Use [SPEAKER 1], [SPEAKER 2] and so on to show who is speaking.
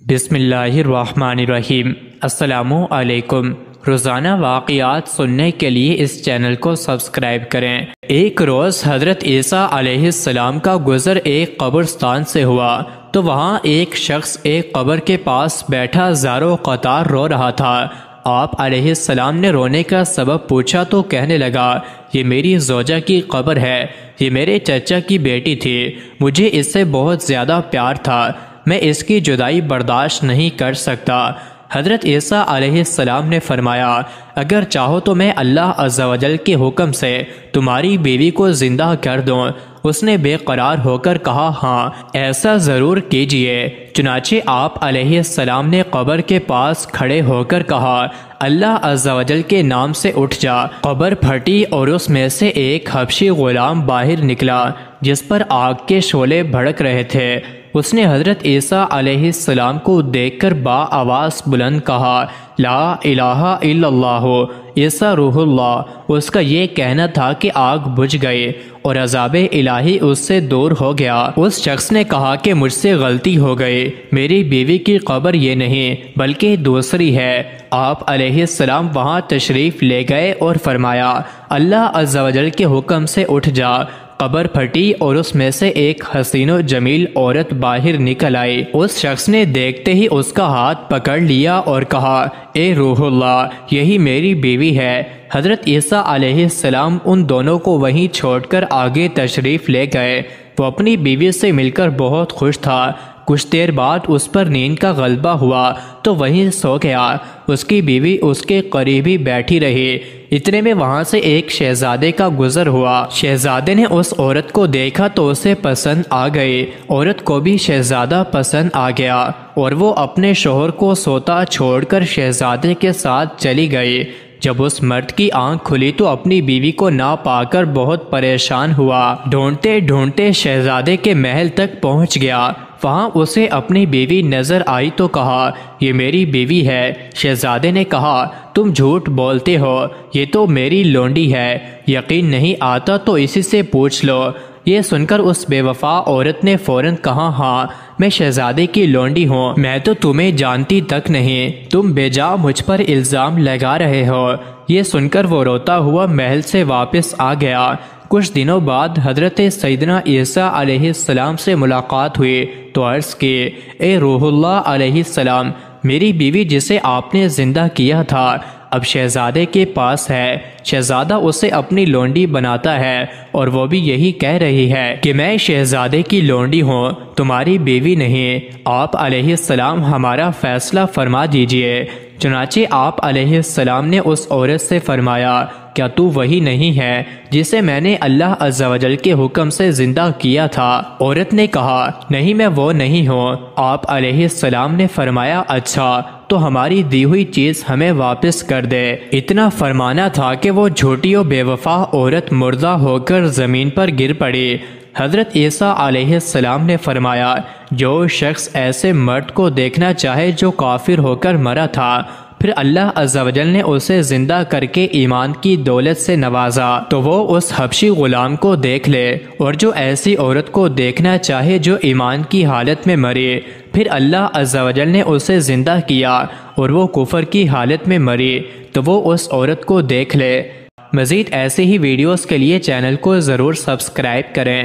[SPEAKER 1] بسم اللہ الرحمن الرحیم۔ السلام علیکم۔ روزانہ واقعات سننے کے لیے اس چینل کو سبسکرائب کریں۔ ایک روز حضرت عیسیٰ علیہ السلام کا گزر ایک قبرستان سے ہوا تو وہاں ایک شخص ایک قبر کے پاس بیٹھا زارو قطار رو رہا تھا۔ آپ علیہ السلام نے رونے کا سبب پوچھا تو کہنے لگا، یہ میری زوجہ کی قبر ہے، یہ میرے چچا کی بیٹی تھی، مجھے اس سے بہت زیادہ پیار تھا، میں اس کی جدائی برداشت نہیں کر سکتا۔ حضرت عیسیٰ علیہ السلام نے فرمایا، اگر چاہو تو میں اللہ عز و جل کے حکم سے تمہاری بیوی کو زندہ کر دوں۔ اس نے بے قرار ہو کر کہا، ہاں ایسا ضرور کیجئے۔ چنانچہ آپ علیہ السلام نے قبر کے پاس کھڑے ہو کر کہا، اللہ عز و جل کے نام سے اٹھ جا۔ قبر پھٹی اور اس میں سے ایک حبشی غلام باہر نکلا جس پر آگ کے شعلے بھڑک رہے تھے۔ اس نے حضرت عیسیٰ علیہ السلام کو دیکھ کر آواز بلند کہا، لا الہ الا اللہ، عیسیٰ روح اللہ۔ اس کا یہ کہنا تھا کہ آگ بجھ گئی اور عذاب الہی اس سے دور ہو گیا۔ اس شخص نے کہا کہ مجھ سے غلطی ہو گئی، میری بیوی کی قبر یہ نہیں بلکہ دوسری ہے۔ آپ علیہ السلام وہاں تشریف لے گئے اور فرمایا، اللہ عز و جل کے حکم سے اٹھ جا۔ قبر پھٹی اور اس میں سے ایک حسین و جمیل عورت باہر نکل آئی۔ اس شخص نے دیکھتے ہی اس کا ہاتھ پکڑ لیا اور کہا، اے روح اللہ، یہی میری بیوی ہے۔ حضرت عیسیٰ علیہ السلام ان دونوں کو وہیں چھوڑ کر آگے تشریف لے گئے۔ وہ اپنی بیوی سے مل کر بہت خوش تھا۔ کچھ دیر بعد اس پر نیند کا غلبہ ہوا تو وہیں سو گیا۔ اس کی بیوی اس کے قریب ہی بیٹھی رہی۔ اتنے میں وہاں سے ایک شہزادے کا گزر ہوا۔ شہزادے نے اس عورت کو دیکھا تو اسے پسند آ گئی۔ عورت کو بھی شہزادہ پسند آ گیا اور وہ اپنے شوہر کو سوتا چھوڑ کر شہزادے کے ساتھ چلی گئی۔ جب اس مرد کی آنکھ کھلی تو اپنی بیوی کو نہ پا کر بہت پریشان ہوا۔ ڈھونڈتے ڈھونڈتے شہزادے کے محل تک پہنچ گیا۔ وہاں اسے اپنی بیوی نظر آئی تو کہا، یہ میری بیوی ہے۔ شہزادے نے کہا، تم جھوٹ بولتے ہو، یہ تو میری لونڈی ہے، یقین نہیں آتا تو اسی سے پوچھ لو۔ یہ سن کر اس بے وفا عورت نے فوراً کہا، ہاں میں شہزادے کی لونڈی ہوں، میں تو تمہیں جانتی تک نہیں، تم بے جا مجھ پر الزام لگا رہے ہو۔ یہ سن کر وہ روتا ہوا محل سے واپس آ گیا۔ کچھ دنوں بعد حضرت سیدنا عیسیٰ علیہ السلام سے ملاقات ہوئی تو عرض کی، اے روح اللہ علیہ السلام، میری بیوی جسے آپ نے زندہ کیا تھا اب شہزادے کے پاس ہے۔ شہزادہ اسے اپنی لونڈی بناتا ہے اور وہ بھی یہی کہہ رہی ہے کہ میں شہزادے کی لونڈی ہوں، تمہاری بیوی نہیں۔ آپ علیہ السلام ہمارا فیصلہ فرما دیجئے۔ چنانچہ آپ علیہ السلام نے اس عورت سے فرمایا، کیا تو وہی نہیں ہے جسے میں نے اللہ عز و جل کے حکم سے زندہ کیا تھا؟ عورت نے کہا، نہیں میں وہ نہیں ہوں۔ آپ علیہ السلام نے فرمایا، اچھا تو ہماری دی ہوئی چیز ہمیں واپس کر دے۔ اتنا فرمانا تھا کہ وہ جھوٹی و بے وفا عورت مردہ ہو کر زمین پر گر پڑی۔ حضرت عیسیٰ علیہ السلام نے فرمایا، جو شخص ایسے مرد کو دیکھنا چاہے جو کافر ہو کر مرا تھا، پھر اللہ عز و جل نے اسے زندہ کر کے ایمان کی دولت سے نوازا تو وہ اس حبشی غلام کو دیکھ لے، اور جو ایسی عورت کو دیکھنا چاہے جو ایمان کی حالت میں مری، پھر اللہ عز و جل نے اسے زندہ کیا اور وہ کفر کی حالت میں مری، تو وہ اس عورت کو دیکھ لے۔ مزید ایسے ہی ویڈیوز کے لیے چینل کو ضرور سبسکرائب کریں۔